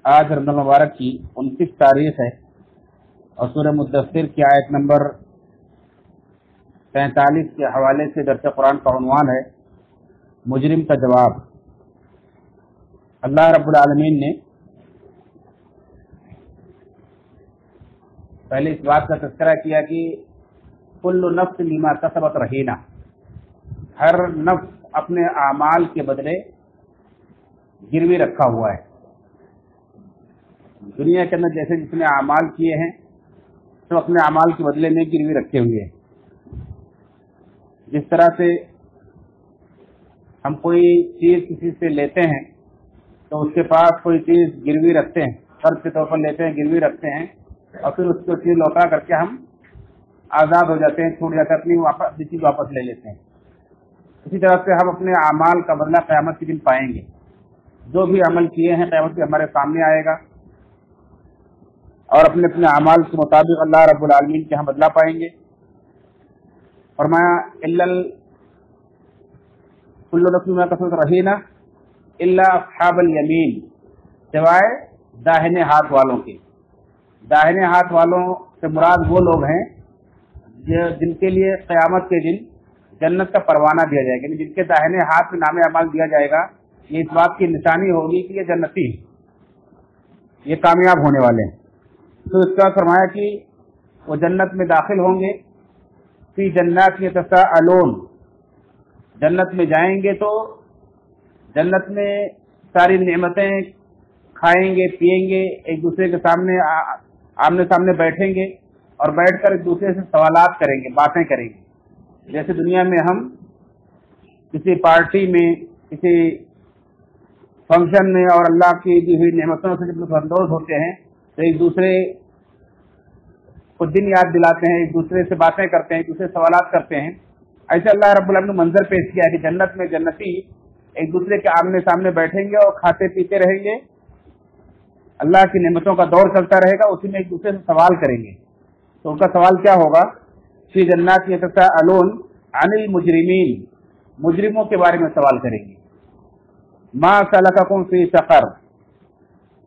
आज रमज़ान मुबारक की 29 तारीख है और सूरह मुद्दस्सिर की आयत नंबर 45 के हवाले से दर्स कुरान का उन्वान है मुजरिम का जवाब। अल्लाह रब्बुल आलमीन ने पहले इस बात का तज़किरा किया कि कुल्लु नफ्स बिमा कसबत रहीना, हर नफ्स अपने आमाल के बदले गिरवी रखा हुआ है। दुनिया के अंदर जैसे जिसने आमाल किए हैं तो अपने आमाल के बदले में गिरवी रखे हुए हैं। जिस तरह से हम कोई चीज किसी से लेते हैं तो उसके पास कोई चीज गिरवी रखते हैं, कर्ज के तौर पर लेते हैं, गिरवी रखते हैं और फिर उसको चीज लौटा करके हम आजाद हो जाते हैं, छूट जाते हैं, अपनी चीज वापस ले लेते हैं। इसी तरह से हम अपने आमाल का बदला क़यामत के दिन पाएंगे। जो भी अमल किए हैं क़यामत के हमारे सामने आएगा और अपने अपने अमाल के मुताबिक अल्लाह रब्बुल आलमीन के यहाँ बदला पाएंगे। फरमाया इल्लल कुल्लु नफ्सिन बिमा कसबत रहीना इल्ला अस्हाबल यमीन, सिवाय दाहिने हाथ वालों के। दाहिने हाथ वालों से मुराद वो लोग हैं जिनके लिए क़यामत के दिन जन्नत का परवाना दिया जाएगा, यानी जिनके दाहिने हाथ में नामे अमाल दिया जाएगा। ये इस बात की निशानी होगी कि ये जन्नती, ये कामयाब होने वाले हैं। तो इसका फरमाया कि वो जन्नत में दाखिल होंगे, फी जन्नात यतसाअलून, जन्नत में जाएंगे तो जन्नत में सारी नेमतें खाएंगे पिएंगे, एक दूसरे के सामने आमने सामने बैठेंगे और बैठकर एक दूसरे से सवालात करेंगे, बातें करेंगे। जैसे दुनिया में हम किसी पार्टी में, किसी फंक्शन में और अल्लाह की दी हुई नेमतों से जब लुत्फ़अंदोज़ होते हैं तो एक दूसरे को दिन याद दिलाते हैं, एक दूसरे से बातें करते हैं, एक दूसरे से सवालात करते हैं। ऐसे अल्लाह रब्बुल आलमीन ने मंजर पेश किया कि जन्नत में जन्नती एक दूसरे के आमने सामने बैठेंगे और खाते पीते रहेंगे, अल्लाह की नेमतों का दौर चलता रहेगा, उसी में एक दूसरे से सवाल करेंगे। तो उनका सवाल क्या होगा? फी जन्नात यतसाअलून अनिल मुजरिमीन, मुजरिमों के बारे में सवाल करेंगे। मा सलककुम फी सक़र,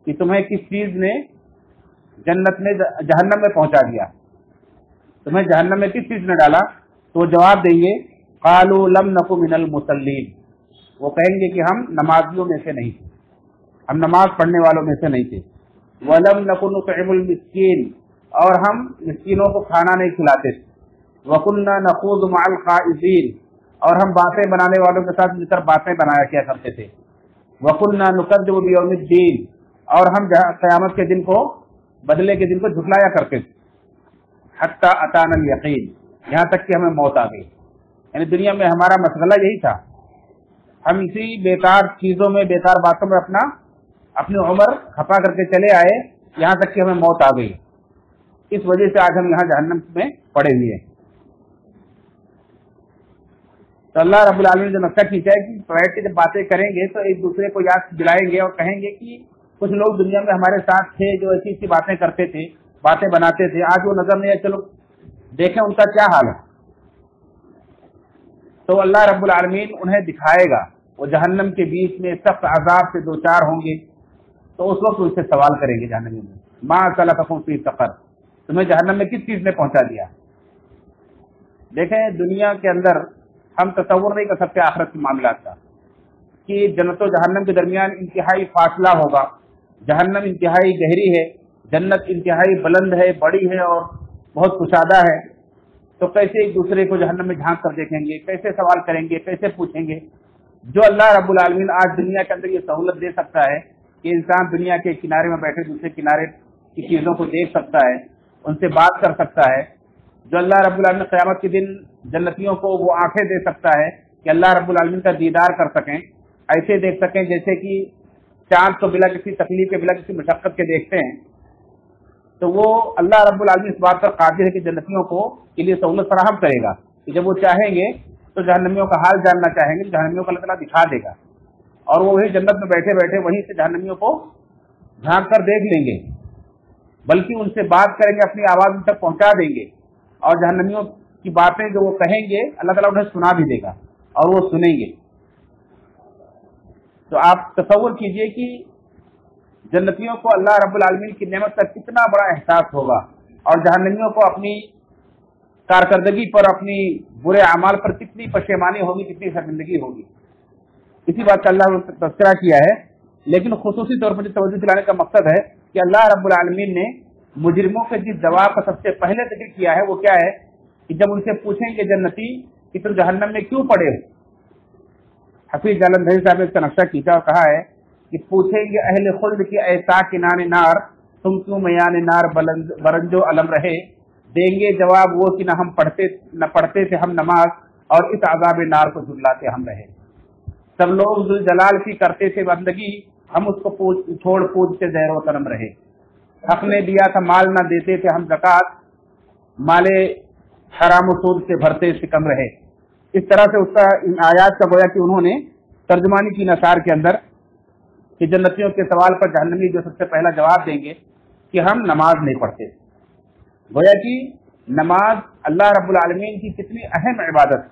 कि तुम्हें किस चीज ने जन्नत में जहन्नम में पहुंचा दिया, तुम्हें जहन्नम में किस चीज ने डाला? तो जवाब देंगे क़ालू लम नकु मिनल मुसल्लीन, वो कहेंगे कि हम नमाजियों में से नहीं थे, हम नमाज पढ़ने वालों में से नहीं थे। वलम नकु नुतइमुल मिस्कीन, और हम मिस्कीनों को खाना नहीं खिलाते थे। वकुन्ना नखूज़ु मअल ख़ाइज़ीन, और हम बातें बनाने वालों के साथ मिलकर बातें बनाया किया करते थे। वकुन्ना नुकज़्ज़िबु बियौमिद्दीन, और हम क़यामत के दिन को, बदले के दिन को झुठलाया करते थे। हत्ता अतानल यकीन, यहाँ तक कि हमें मौत आ गई। यानी दुनिया में हमारा मसला यही था, हम इसी बेकार चीजों में, बेकार बातों में अपनी उम्र खपा करके चले आए, यहाँ तक कि हमें मौत आ गई। इस वजह से आज हम यहाँ जहन्नम में पड़े हुए हैं। तो अल्लाह रब्बुल आलमीन ने जो नक्शा खींचा है कि बैठ के जब बातें करेंगे तो एक दूसरे को याद दिलाएंगे और कहेंगे कि कुछ लोग दुनिया में हमारे साथ थे जो ऐसी ऐसी बातें करते थे, बातें बनाते थे, आज वो नजर नहीं है, चलो देखें उनका क्या हाल है। तो अल्लाह रब्बुल आलमीन उन्हें दिखाएगा, वो जहन्नम के बीच में सख्त अजाब से दो चार होंगे। तो उस वक्त उनसे सवाल करेंगे जहन्नम में, मा सलककुम फी सक़र, तुम्हें जहन्नम में किस चीज ने पहुंचा दिया। देखें दुनिया के अंदर हम तसव्वुर नहीं कर सकते आखिरत के मामला का, कि जन्नत और जहन्नम के दरमियान इंतहाई फासला होगा। जहन्नम इंतहाई गहरी है, जन्नत इंतहाई बुलंद है, बड़ी है और बहुत कुशादा है। तो कैसे एक दूसरे को जहन्नम में झांक कर देखेंगे, कैसे सवाल करेंगे, कैसे पूछेंगे। जो अल्लाह रब्बुल आलमीन आज दुनिया के अंदर ये सहूलत दे सकता है कि इंसान दुनिया के किनारे में बैठे दूसरे किनारे की चीजों को देख सकता है, उनसे बात कर सकता है। जो अल्लाह रब्बुल आलमीन क़यामत के दिन जन्नतियों को वो आंखें दे सकता है कि अल्लाह रब्बुल आलमीन का दीदार कर सकें, ऐसे देख सकें जैसे कि चांद को बिला किसी तकलीफ के, बिला किसी मशक्कत के देखते हैं। तो वो अल्लाह रब्बुल आलमीन इस बात पर कादिर है कि जन्नतियों को के लिए सहूलत फराहम करेगा कि जब वो चाहेंगे तो जहन्नमियों का हाल जानना चाहेंगे, जहन्नमियों को अल्लाह ताला दिखा देगा और वो वही जन्नत में बैठे बैठे वहीं से जहन्नमियों को झांक कर देख लेंगे, बल्कि उनसे बात करेंगे, अपनी आवाज उन तक पहुंचा देंगे और जहन्नमियों की बातें जो वो कहेंगे अल्लाह ताला उन्हें सुना भी देगा और वो सुनेंगे। तो आप तसव्वुर कीजिए कि जन्नतियों को अल्लाह रब्बुल आलमीन की नेमत का कितना बड़ा एहसास होगा और जहन्नमियों को अपनी कारकर्दगी पर, अपनी बुरे अमाल पर कितनी पशेमानी होगी, कितनी शर्मिंदगी होगी। इसी बात का अल्लाह ने तज़किरा किया है। लेकिन खुसूसी तौर पर तवज्जो दिलाने का मकसद है कि अल्लाह रब्बुल आलमीन ने मुजरिमों के जिस जवाब का सबसे पहले जिक्र किया है वो क्या है कि जब उनसे पूछेंगे जन्नती कि तुम जहन्नम में क्यों पड़े हो। हफीज जालंधरी साहब ने इसका नक्शा खींचा और कहा है कि पूछेंगे अहले खुल्द की ऐसा किनाने नार, तुम क्यों मयान नार बरंजो अलम रहे। देंगे जवाब वो कि न पढ़ते थे हम नमाज और इस अज़ाब नार को झुटलाते हम रहे। सब लोग जुल जलाल की करते थे बंदगी, हम उसको छोड़ पूछते ज़हरो तनम रहे। हक ने दिया था माल न देते थे हम ज़कात, माले हराम सूद से भरते सिकम रहे। इस तरह से उसका इन आयात का गोया कि उन्होंने तर्जुमानी की नसार के अंदर कि जन्नतियों के सवाल पर जहन्नमी जो सबसे पहला जवाब देंगे कि हम नमाज नहीं पढ़ते। गोया कि नमाज अल्लाह रब्बुल आलमीन की कितनी अहम इबादत,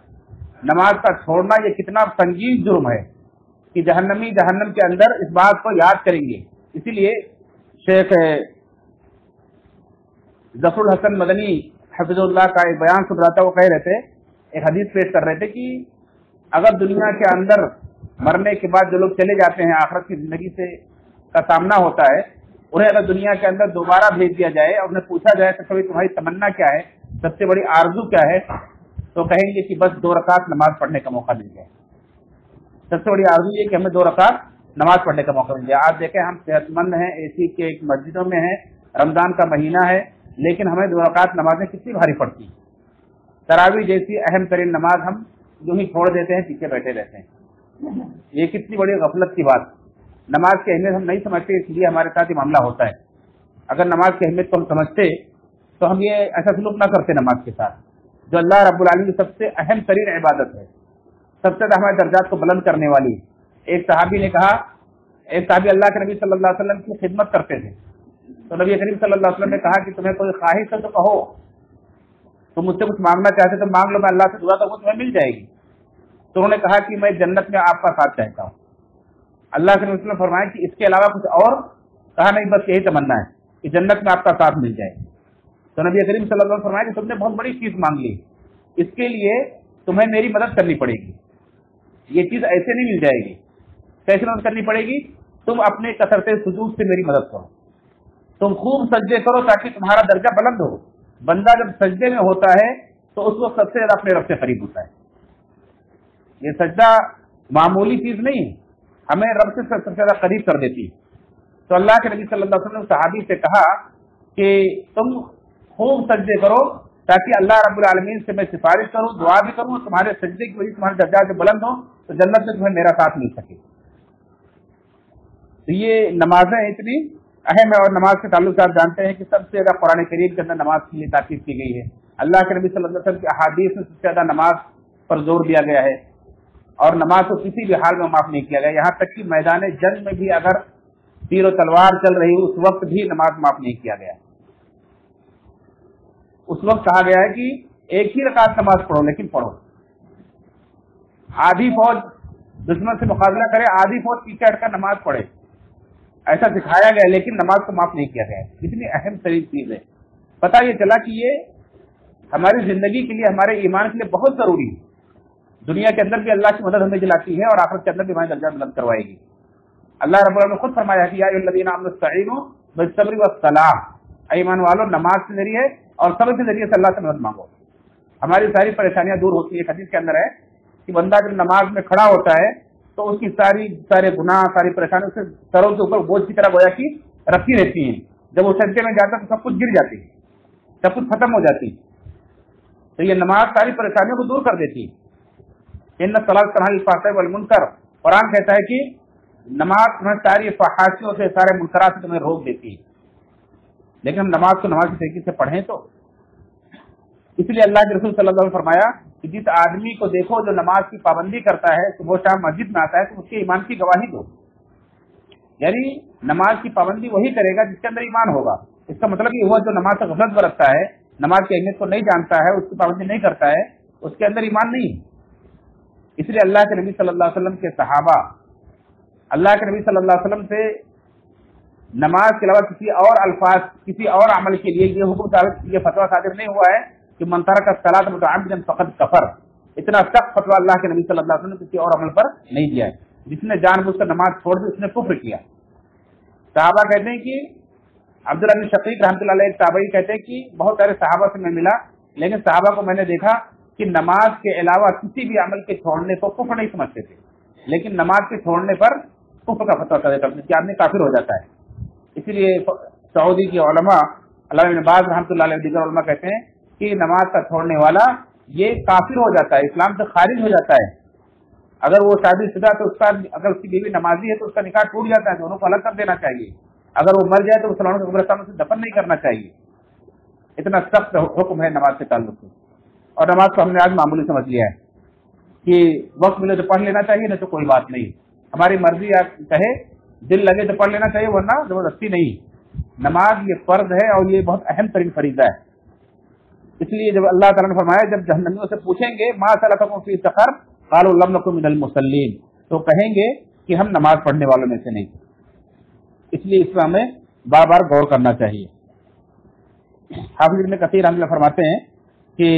नमाज का छोड़ना ये कितना संगीन जुर्म है कि जहन्नमी जहन्नम के अंदर इस बात को याद करेंगे। इसीलिए शेख ज़फरुल हसन मदनी हफिजुल्लाह का एक बयान सुन रहा था, वो कह रहे थे, एक हदीस पेश कर रहे थे कि अगर दुनिया के अंदर मरने के बाद जो लोग चले जाते हैं, आखिरत की जिंदगी से का सामना होता है, उन्हें अगर दुनिया के अंदर दोबारा भेज दिया जाए और उन्हें पूछा जाए कि कभी तुम्हारी तमन्ना क्या है, सबसे बड़ी आरजू क्या है, तो कहेंगे कि बस 2 रकात नमाज पढ़ने का मौका मिल जाए। सबसे बड़ी आरजू ये कि हमें 2 रकात नमाज पढ़ने का मौका मिल जाए। आज देखें, हम सेहतमंद हैं, एसी के एक मस्जिदों में हैं, रमजान का महीना है, लेकिन हमें 2 रकात नमाजें कितनी भारी पड़ती हैं। तरावी जैसी अहम तरीन नमाज हम यूं ही छोड़ देते हैं, पीछे बैठे रहते हैं। ये कितनी बड़ी गफलत की बात। नमाज की अहमियत हम नहीं समझते, इसलिए हमारे साथ ये मामला होता है। अगर नमाज की अहमियत को हम समझते तो हम ये ऐसा सलूक ना करते नमाज के साथ, जो अल्लाह रब्बुल आलमीन की सबसे अहम तरीन इबादत है, सबसे ज्यादा हमारे दर्जात को बुलंद करने वाली। एक सहाबी ने कहा, एक सहाबी अल्लाह के नबी सल्लल्लाहु अलैहि वसल्लम की खिदमत करते थे, तो नबी करीम सल्लल्लाहु अलैहि वसल्लम ने कहा कि तुम्हें कोई ख्वाहिश है तो कहो, तुम मुझसे कुछ मांगना चाहते तो मांग लो, मैं अल्लाह से दुआ करूँ तुम्हें मिल जाएगी। तो उन्होंने कहा कि मैं जन्नत में आपका साथ चाहता हूँ। अल्लाह के नबी ने फरमाया कि इसके अलावा कुछ और? कहा नहीं, बस यही तमन्ना है कि जन्नत में आपका साथ मिल जाए। तो नबी करीम सल्लल्लाहु अलैहि वसल्लम फरमाया कि तुमने बहुत बड़ी चीज मांग ली, इसके लिए तुम्हें मेरी मदद करनी पड़ेगी। ये चीज ऐसे नहीं मिल जाएगी। कैसे मदद करनी पड़ेगी? तुम अपने कसरते सुजूद से मेरी मदद करो, तुम खूब सजदे करो ताकि तुम्हारा दर्जा बुलंद हो। बंदा जब सजदे में होता है तो उस वक्त सबसे ज्यादा अपने रब से करीब होता है। ये सजदा मामूली चीज नहीं, हमें रब से सबसे ज्यादा करीब कर देती है। तो अल्लाह के नबी सल्लल्लाहु अलैहि वसल्लम ने सहाबी से कहा कि तुम खूब सजदे करो ताकि अल्लाह रब्बुल आलमीन से मैं सिफारिश करूं, दुआ भी करूं, तुम्हारे सजदे की वजह से तुम्हारे दर्जा जो बुलंद हो तो जन्नत में तुम्हें मेरा साथ मिल सके। तो ये नमाजें इतनी अहम है और नमाज के ताल्लुक से आप जानते हैं कि सबसे ज्यादा कुरान करीम के अंदर नमाज के लिए ताकीद की गई है। अल्लाह के नबी सल्लल्लाहु अलैहि वसल्लम की अहादीस में सबसे ज्यादा नमाज पर जोर दिया गया है और नमाज को किसी भी हाल में माफ नहीं किया गया। यहाँ तक कि मैदान जंग में भी अगर तीर और तलवार चल रही उस वक्त भी नमाज माफ नहीं किया गया। उस वक्त कहा गया है कि एक ही रकात नमाज पढ़ो, लेकिन पढ़ो। आधी फौज दुश्मन से मुकाबला करे, आधी फौज पीछे हटकर नमाज पढ़े, ऐसा सिखाया गया, लेकिन नमाज को माफ नहीं किया गया। कितनी अहम तरीन चीज है। पता ये चला कि ये हमारी जिंदगी के लिए, हमारे ईमान के लिए बहुत जरूरी है। दुनिया के अंदर भी अल्लाह की मदद हमें दिलाती है और आखिरत के अंदर भी हमारे दर्जा बुलंद करवाएगी। अल्लाह रब्बुल आलमीन ने खुद फरमाया कि या अय्युहल्लज़ीना आमनू इस्तईनू बिस्सब्रि वस्सलाह, ईमान वालों नमाज के जरिए और सब्र के जरिए से अल्लाह से मदद मांगो, हमारी सारी परेशानियां दूर होती है। हदीस के अंदर है कि बंदा जब नमाज में खड़ा होता है तो उसकी सारे गुनाह, सारी परेशानी उसके सरों के ऊपर बोझ की तरह गोया की रखी रहती हैं। जब वो सजदे में जाता है तो सब कुछ गिर जाती है, सब कुछ खत्म हो जाती है। तो ये नमाज सारी परेशानियों को दूर कर देती है। इन्ना सलात तनहा अनिल फ़हशाइ वल मुनकर, कुरान कहता है कि नमाज तुम्हें सारी फहाशियों से, सारे मुनकरात से तुम्हें रोक देती है। लेकिन हम नमाज को नमाज के तरीके से पढ़ें तो, इसलिए अल्लाह के रसूल सल्लल्लाहु अलैहि वसल्लम फरमाया कि जिस आदमी को देखो जो नमाज की पाबंदी करता है, सुबह शाम मस्जिद में आता है, तो उसके ईमान की गवाही दो। यानी नमाज की पाबंदी वही करेगा जिसके अंदर ईमान होगा। इसका मतलब ये हुआ जो नमाज से गफलत बरतता है, नमाज की अहमियत को नहीं जानता है, उसकी पाबंदी नहीं करता है, उसके अंदर ईमान नहीं है। इसलिए अल्लाह के नबी सल्लल्लाहु अलैहि वसल्लम के सहाबा अल्लाह के नबी सल्लल्लाहु अलैहि वसल्लम से نماز کے علاوہ کسی اور الفاظ کسی اور عمل کے لیے یہ حکم ثابت یہ فتویٰ صادر نہیں ہوا ہے کہ من ترک الصلاۃ متعمدا فقد کفر. اتنا سخت فتویٰ اللہ کے نبی صلی اللہ علیہ وسلم نے کسی اور عمل پر نہیں دیا ہے. جس نے جان بوجھ کر نماز چھوڑ دی اس نے کفر کیا. صحابہ کہتے ہیں کہ عبداللہ بن شقیق رحمۃ اللہ علیہ تابعی کہتے ہیں کہ بہت سارے صحابہ سے میں ملا لیکن صحابہ کو میں نے دیکھا کہ نماز کے علاوہ کسی بھی عمل کے چھوڑنے کو کفر نہیں سمجھتے تھے لیکن نماز کے چھوڑنے پر کفر کا فتویٰ صادر کرتے کہ آدمی کافر ہو جاتا ہے. اسی لیے سعودی کے علماء علامہ ابن باز رحمۃ اللہ علیہ دیگر علماء کہتے ہیں کہ نماز کا چھوڑنے والا یہ کافر ہو جاتا ہے اسلام سے خارج ہو جاتا ہے. اگر وہ شادی شدہ تو اس کا اگر اس کی بیوی نمازی ہے تو اس کا نکاح ٹوٹ جاتا ہے دونوں کو الگ کر دینا چاہیے. اگر وہ مر جائے تو مسلمانوں کے قبرستانوں سے دفن نہیں کرنا چاہیے. اتنا سخت حکم ہے نماز کے تعلق سے. اور نماز کو ہم نے آج معمولی سمجھ لیا ہے کہ وقت ملے تو پڑھ لینا چاہیے نہیں تو کوئی بات نہیں ہماری مرضی آپ کہے دل لگے تو پڑھ لینا چاہیے ورنہ زبردستی نہیں. نماز یہ فرض ہے اور یہ بہت اہم ترین فریضہ ہے. اس لیے جب اللہ تعالیٰ نے فرمایا جب جہنمیوں سے پوچھیں گے ما سلککم فی سقر قالوا لم نکن من المصلین تو کہیں گے کہ ہم نماز پڑھنے والوں میں سے نہیں. اس لیے اس پر ہمیں بار بار غور کرنا چاہیے. حافظ ابن کثیر رحمۃ اللہ فرماتے ہیں کہ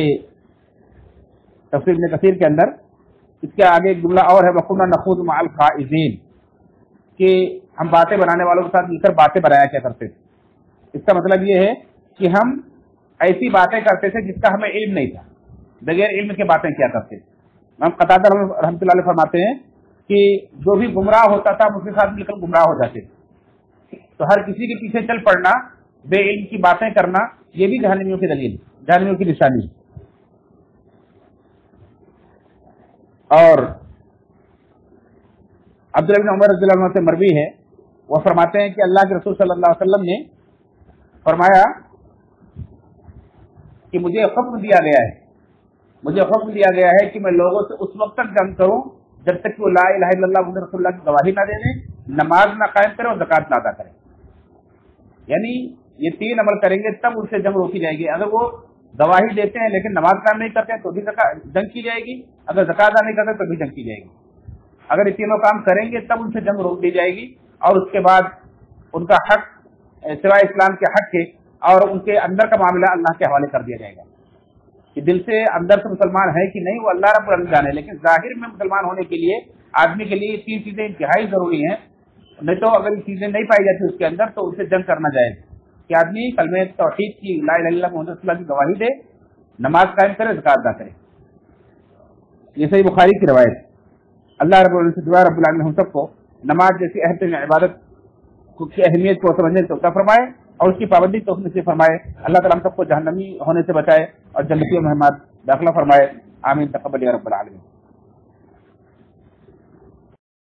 تفسیر ابن کثیر کے اندر اس کے آگے ایک جملہ اور ہے وَكُنَّا نَخُوضُ مَعَ الْخَائِضِينَ کہ ہم باتیں بنانے والوں کے ساتھ مل کر باتیں بنایا کیا کرتے تھے. اس کا مطلب یہ ہے کہ ہم ایسی باتیں کرتے تھے جس کا ہمیں علم نہیں تھا بغیر علم کے باتیں کیا کرتے تھے. ہم قتادہ رحمۃ اللہ علیہ فرماتے ہیں کہ جو بھی گمراہ ہوتا تھا ہم اس کے ساتھ مل کر گمراہ ہو جاتے تھے. تو ہر کسی کے پیچھے چل پڑنا بے علم کی باتیں کرنا یہ بھی جہنمیوں کی دلیل جہنمیوں کی نشانی. اور عبداللہ بن عمر رضی اللہ عنہ سے مروی ہے وہ فرماتے ہیں کہ اللہ کے رسول صلی اللہ علیہ وسلم نے فرمایا کہ مجھے حکم دیا گیا ہے کہ میں لوگوں سے اس وقت تک جنگ کروں جب تک کہ وہ لا الہ الا اللہ محمد رسول اللہ کی گواہی نہ دے دیں نماز نہ قائم کریں اور زکوٰۃ نہ ادا کریں. یعنی یہ تین عمل کریں گے تب ان سے جنگ روکی جائے گی. اگر وہ گواہی دیتے ہیں لیکن نماز قائم نہیں کرتے ہیں تو بھی جنگ کی جائے گی. اگر زکوٰۃ ادا نہیں کرتے تو بھی جنگ کی جائے گی. اگر یہ تینوں کام کریں گے تب ان سے جنگ روک دی جائے گی اور اس کے بعد ان کا حق سوائے اسلام کے حق کے اور ان کے اندر کا معاملہ اللہ کے حوالے کر دیا جائے گا کہ دل سے اندر سے مسلمان ہے کہ نہیں وہ اللہ رب العالمین جانے. لیکن ظاہر میں مسلمان ہونے کے لیے آدمی کے لیے تین چیزیں انتہائی ضروری ہیں. نہیں تو اگر یہ چیزیں نہیں پائی جاتی اس کے اندر تو ان سے جنگ کرنا جائے کہ آدمی کلمہ توحید کی لا الہ الا اللہ محمد رسول اللہ کی گواہی دے نماز قائم کرے زکوٰۃ ادا کرے. یہ صحیح بخاری کی روایت. اللہ رب العالمین سے دعا رب العالمین ہم سب کو نماز جیسی اہم عبادت کی اہمیت کو سمجھنے سے عطا فرمائے اور اس کی پابندی تو سے فرمائے. اللہ تعالیٰ ہم سب کو جہنمی ہونے سے بچائے اور جنتیوں میں داخلہ فرمائے. آمین تقبل یا رب العالمین.